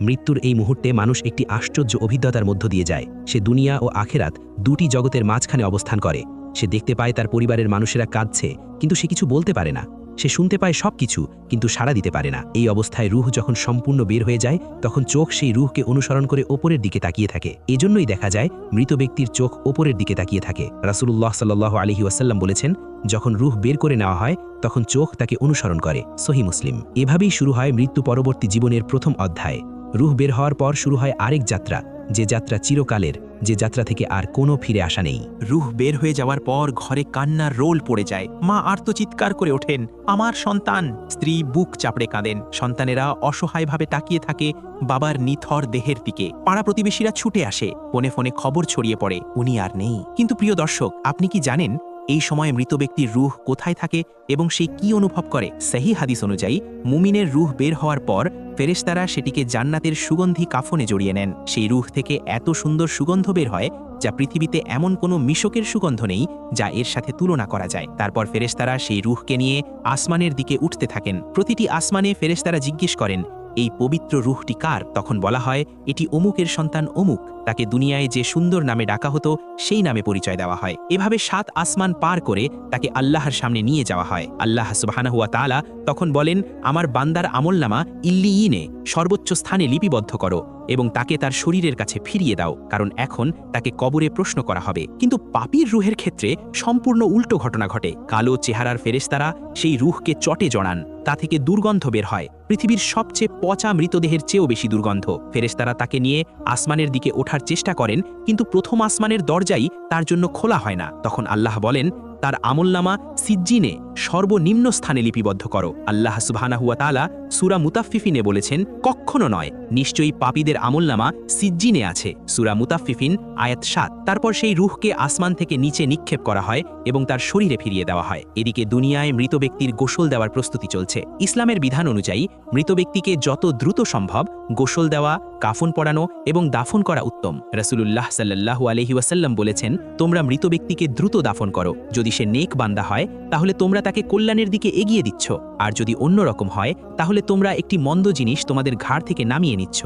মৃত্যুর এই মুহূর্তে মানুষ একটি আশ্চর্য অভিজ্ঞতার মধ্য দিয়ে যায়। সে দুনিয়া ও আখেরাত দুটি জগতের মাঝখানে অবস্থান করে। সে দেখতে পায় তার পরিবারের মানুষেরা কাঁদছে, কিন্তু সে কিছু বলতে পারে না। সে শুনতে পায় সবকিছু, কিন্তু সাড়া দিতে পারে না। এই অবস্থায় রূহ যখন সম্পূর্ণ বের হয়ে যায়, তখন চোখ সেই রূহকে অনুসরণ করে ওপরের দিকে তাকিয়ে থাকে। এজন্যই দেখা যায় মৃত ব্যক্তির চোখ ওপরের দিকে তাকিয়ে থাকে। রাসূলুল্লাহ সাল্লাল্লাহু আলাইহি ওয়াসাল্লাম বলেছেন, যখন রূহ বের করে নেওয়া হয় তখন চোখ তাকে অনুসরণ করে। সহিহ মুসলিম। এভাবেই শুরু হয় মৃত্যু পরবর্তী জীবনের প্রথম অধ্যায়। রূহ বের হওয়ার পর শুরু হয় আরেক যাত্রা, যে যাত্রা চিরকালের, যে যাত্রা থেকে আর কোনো ফিরে আসা নেই। রূহ বের হয়ে যাওয়ার পর ঘরে কান্নার রোল পড়ে যায়। মা আর্তচিৎকার করে ওঠেন, আমার সন্তান! স্ত্রী বুক চাপড়ে কাঁদেন। সন্তানেরা অসহায়ভাবে তাকিয়ে থাকে বাবার নিথর দেহের দিকে। পাড়া প্রতিবেশীরা ছুটে আসে, ফোনে ফোনে খবর ছড়িয়ে পড়ে, উনি আর নেই। কিন্তু প্রিয় দর্শক, আপনি কি জানেন এই সময়ে মৃত ব্যক্তির রূহ কোথায় থাকে এবং সে কি অনুভব করে? সহিহ হাদিস অনুযায়ী মুমিনের রূহ বের হওয়ার পর ফেরেশতারা সেটিকে জান্নাতের সুগন্ধি কাফনে জড়িয়ে নেন। সেই রূহ থেকে এত সুন্দর সুগন্ধ বের হয় যা পৃথিবীতে এমন কোনো মিশকের সুগন্ধ নেই যা এর সাথে তুলনা করা যায়। তারপর ফেরেশতারা সেই রূহকে নিয়ে আসমানের দিকে উঠতে থাকেন। প্রতিটি আসমানে ফেরেশতারা জিজ্ঞেস করেন, এই পবিত্র রূহটি কার? তখন বলা হয়, এটি অমুকের সন্তান অমুক। তাকে দুনিয়ায় যে সুন্দর নামে ডাকা হতো সেই নামে পরিচয় দেওয়া হয়। এভাবে 7 আসমান পার করে তাকে আল্লাহর সামনে নিয়ে যাওয়া হয়। আল্লাহ সুবহানাহু ওয়া তাআলা তখন বলেন, আমার বান্দার আমলনামা ইল্লিয়িনে সর্বোচ্চ স্থানে লিপিবদ্ধ করো এবং তাকে তার শরীরের কাছে ফিরিয়ে দাও, কারণ এখন তাকে কবরে প্রশ্ন করা হবে। কিন্তু পাপীর রূহের ক্ষেত্রে সম্পূর্ণ উল্টো ঘটনা ঘটে। কালো চেহারার ফেরেশতারা সেই রূহকে চটে জড়ান। তা থেকে দুর্গন্ধ বের হয়, পৃথিবীর সবচেয়ে পচা মৃতদেহের চেয়েও বেশি দুর্গন্ধ। ফেরেশতারা তাকে নিয়ে আসমানের দিকে ওঠার চেষ্টা করেন, কিন্তু প্রথম আসমানের দরজাই তার জন্য খোলা হয় না। তখন আল্লাহ বলেন, তার আমলনামা সিজ্জিনে সর্বনিম্ন স্থানে লিপিবদ্ধ করো। আল্লাহ সুবহানাহু ওয়া তাআলা সূরা মুতাফফিফিনে বলেছেন, কখনো নয়, নিশ্চয়ই পাপীদের আমলনামা সিজ্জিনে আছে। সূরা মুতাফফিফিন আয়াত 7। তারপর সেই রূহকে আসমান থেকে নিচে নিক্ষেপ করা হয় এবং তার শরীরে ফিরিয়ে দেওয়া হয়। এদিকে দুনিয়ায় মৃত ব্যক্তির গোসল দেওয়ার প্রস্তুতি চলছে। ইসলামের বিধান অনুযায়ী মৃত ব্যক্তিকে যত দ্রুত সম্ভব গোসল দেওয়া, কাফন পরানো এবং দাফন করা উত্তম। রাসূলুল্লাহ সাল্লাল্লাহু আলাইহি ওয়াসাল্লাম বলেছেন, তোমরা মৃত ব্যক্তিকে দ্রুত দাফন করো। যদি সে নেক বান্দা হয় তাহলে তোমরা তাকে কল্যাণের দিকে এগিয়ে দিচ্ছ, আর যদি অন্য রকম হয় তাহলে তোমরা একটি মন্দ জিনিস তোমাদের ঘাড় থেকে নামিয়ে নিচ্ছ।